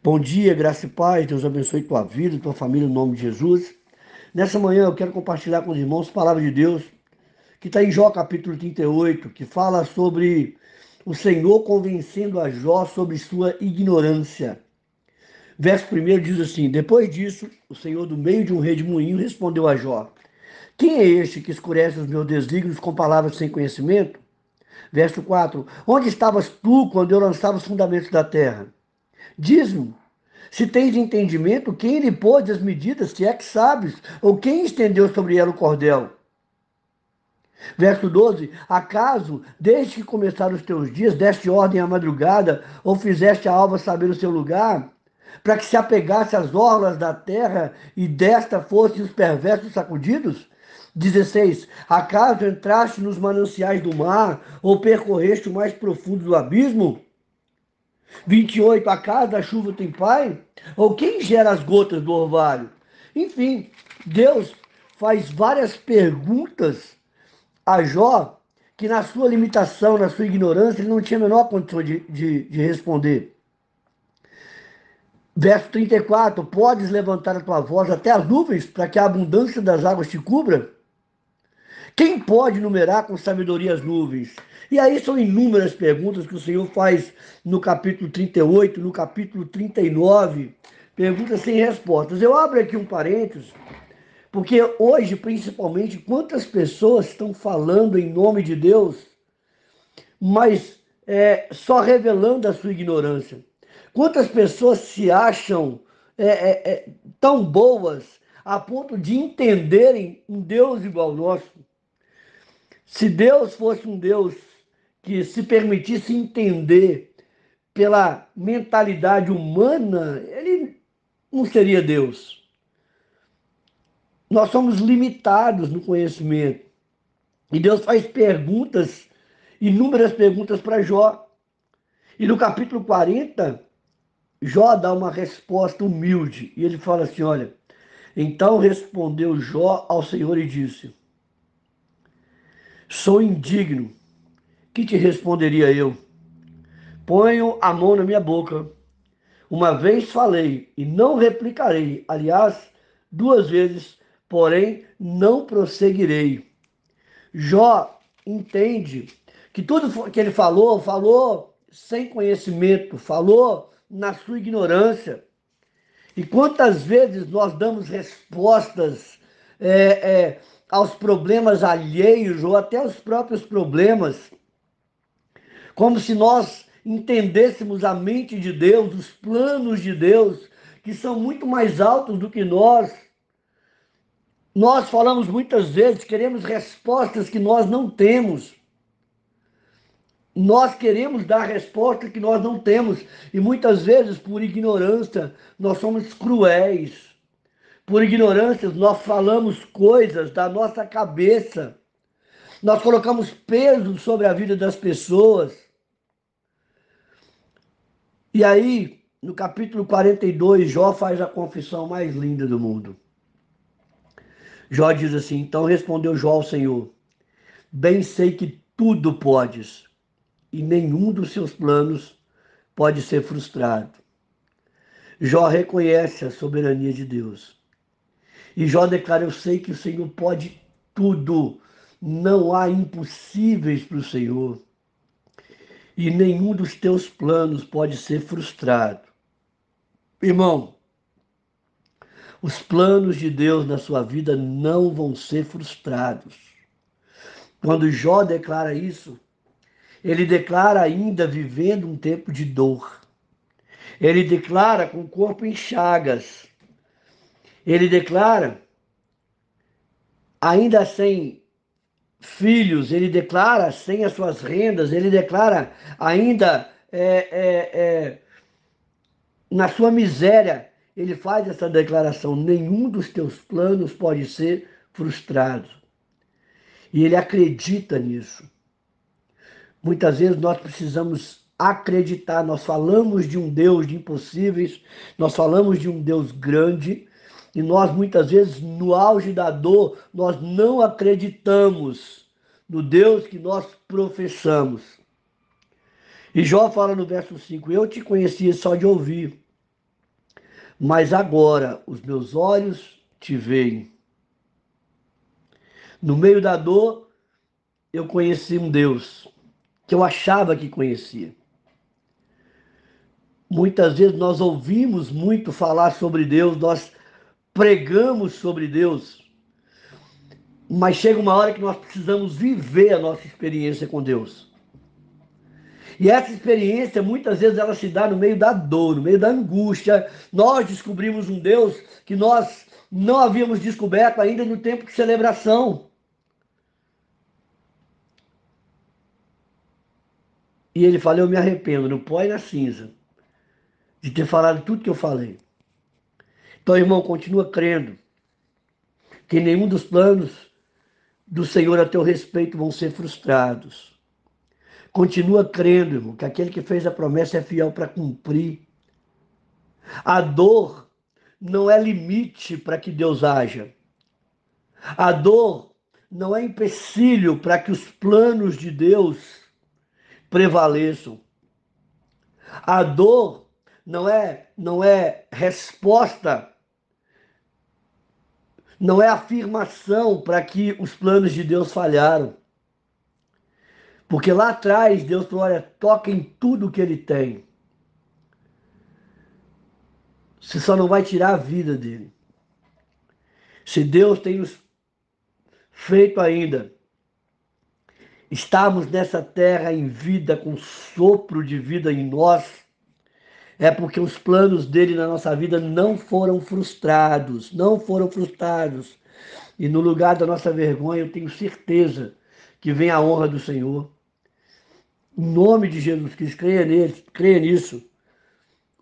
Bom dia, graça e paz, Deus abençoe tua vida, tua família, em nome de Jesus. Nessa manhã eu quero compartilhar com os irmãos a palavra de Deus, que está em Jó capítulo 38, que fala sobre o Senhor convencendo a Jó sobre sua ignorância. Verso 1 diz assim: Depois disso, o Senhor, do meio de um redemoinho, respondeu a Jó: Quem é este que escurece os meus desígnios com palavras sem conhecimento? Verso 4: Onde estavas tu quando eu lançava os fundamentos da terra? Diz-me, se tens entendimento, quem lhe pôs as medidas, se é que sabes, ou quem estendeu sobre ela o cordel? Verso 12: Acaso, desde que começaram os teus dias, deste ordem à madrugada, ou fizeste a alva saber o seu lugar, para que se apegasse às orlas da terra e desta fossem os perversos sacudidos? 16: Acaso entraste nos mananciais do mar, ou percorreste o mais profundo do abismo? 28, acaso a chuva tem pai? Ou quem gera as gotas do orvalho? Enfim, Deus faz várias perguntas a Jó que na sua limitação, na sua ignorância, ele não tinha a menor condição de responder. Verso 34, podes levantar a tua voz até as nuvens para que a abundância das águas te cubra? Quem pode numerar com sabedoria as nuvens? E aí são inúmeras perguntas que o Senhor faz no capítulo 38, no capítulo 39, perguntas sem respostas. Eu abro aqui um parênteses, porque hoje, principalmente, quantas pessoas estão falando em nome de Deus, mas só revelando a sua ignorância? Quantas pessoas se acham tão boas a ponto de entenderem um Deus igual ao nosso? Se Deus fosse um Deus que se permitisse entender pela mentalidade humana, ele não seria Deus. Nós somos limitados no conhecimento. E Deus faz perguntas, inúmeras perguntas para Jó. E no capítulo 40, Jó dá uma resposta humilde. E ele fala assim: olha, então respondeu Jó ao Senhor e disse: Sou indigno, que te responderia eu? Ponho a mão na minha boca. Uma vez falei e não replicarei. Aliás, duas vezes, porém não prosseguirei. Jó entende que tudo que ele falou, falou sem conhecimento, falou na sua ignorância. E quantas vezes nós damos respostas aos problemas alheios ou até aos próprios problemas, como se nós entendêssemos a mente de Deus, os planos de Deus, que são muito mais altos do que nós. Nós falamos muitas vezes, queremos respostas que nós não temos. Nós queremos dar resposta que nós não temos. E muitas vezes, por ignorância, nós somos cruéis. Por ignorância, nós falamos coisas da nossa cabeça. Nós colocamos peso sobre a vida das pessoas. E aí, no capítulo 42, Jó faz a confissão mais linda do mundo. Jó diz assim: Então respondeu Jó ao Senhor: Bem sei que tudo podes, e nenhum dos seus planos pode ser frustrado. Jó reconhece a soberania de Deus. E Jó declara: Eu sei que o Senhor pode tudo. Não há impossíveis para o Senhor. E nenhum dos teus planos pode ser frustrado. Irmão, os planos de Deus na sua vida não vão ser frustrados. Quando Jó declara isso, ele declara ainda vivendo um tempo de dor. Ele declara com o corpo em chagas. Ele declara ainda sem filhos, ele declara sem as suas rendas, ele declara ainda na sua miséria. Ele faz essa declaração: nenhum dos teus planos pode ser frustrado. E ele acredita nisso. Muitas vezes nós precisamos acreditar. Nós falamos de um Deus de impossíveis, nós falamos de um Deus grande, e nós muitas vezes, no auge da dor, nós não acreditamos no Deus que nós professamos. E Jó fala no verso 5: Eu te conhecia só de ouvir, mas agora os meus olhos te veem. No meio da dor, eu conheci um Deus que eu achava que conhecia. Muitas vezes nós ouvimos muito falar sobre Deus, nós pregamos sobre Deus, mas chega uma hora que nós precisamos viver a nossa experiência com Deus. E essa experiência, muitas vezes, ela se dá no meio da dor, no meio da angústia. Nós descobrimos um Deus que nós não havíamos descoberto ainda no tempo de celebração. E ele fala, eu me arrependo no pó e na cinza de ter falado tudo que eu falei. Então, irmão, continua crendo que nenhum dos planos do Senhor a teu respeito vão ser frustrados. Continua crendo, irmão, que aquele que fez a promessa é fiel para cumprir. A dor não é limite para que Deus haja. A dor não é empecilho para que os planos de Deus prevaleçam. A dor não é resposta, não é afirmação para que os planos de Deus falharam. Porque lá atrás Deus falou, olha, toca em tudo que ele tem. Você só não vai tirar a vida dele. Se Deus tem nos feito ainda estamos nessa terra em vida, com sopro de vida em nós, é porque os planos dele na nossa vida não foram frustrados, não foram frustrados. E no lugar da nossa vergonha, eu tenho certeza que vem a honra do Senhor. Em nome de Jesus Cristo, creia nisso.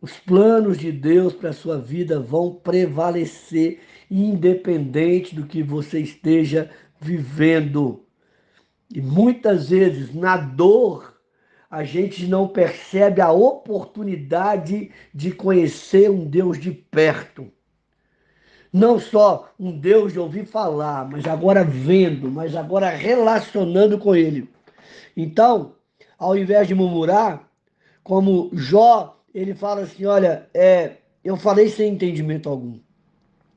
Os planos de Deus para a sua vida vão prevalecer, independente do que você esteja vivendo. E muitas vezes, na dor, a gente não percebe a oportunidade de conhecer um Deus de perto. Não só um Deus de ouvir falar, mas agora vendo, mas agora relacionando com Ele. Então, ao invés de murmurar, como Jó, ele fala assim, olha, eu falei sem entendimento algum.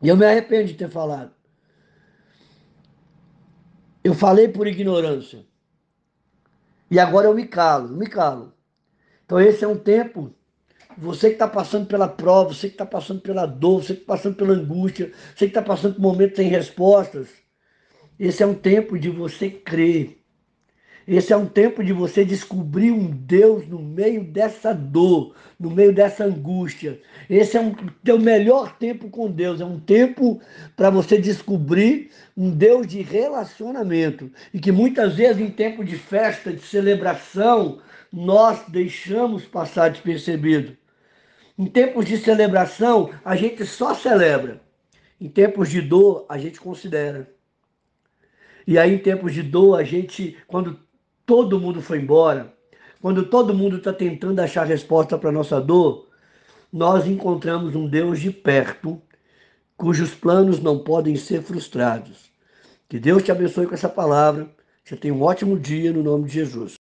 E eu me arrependo de ter falado. Eu falei por ignorância. E agora eu me calo, me calo. Então esse é um tempo, você que está passando pela prova, você que está passando pela dor, você que está passando pela angústia, você que está passando por momentos sem respostas, esse é um tempo de você crer. Esse é um tempo de você descobrir um Deus no meio dessa dor, no meio dessa angústia. Esse é o teu melhor tempo com Deus. É um tempo para você descobrir um Deus de relacionamento. E que muitas vezes em tempo de festa, de celebração, nós deixamos passar despercebido. Em tempos de celebração, a gente só celebra. Em tempos de dor, a gente considera. E aí, em tempos de dor, a gente, quando todo mundo foi embora, quando todo mundo está tentando achar resposta para a nossa dor, nós encontramos um Deus de perto, cujos planos não podem ser frustrados. Que Deus te abençoe com essa palavra. Você tenha um ótimo dia no nome de Jesus.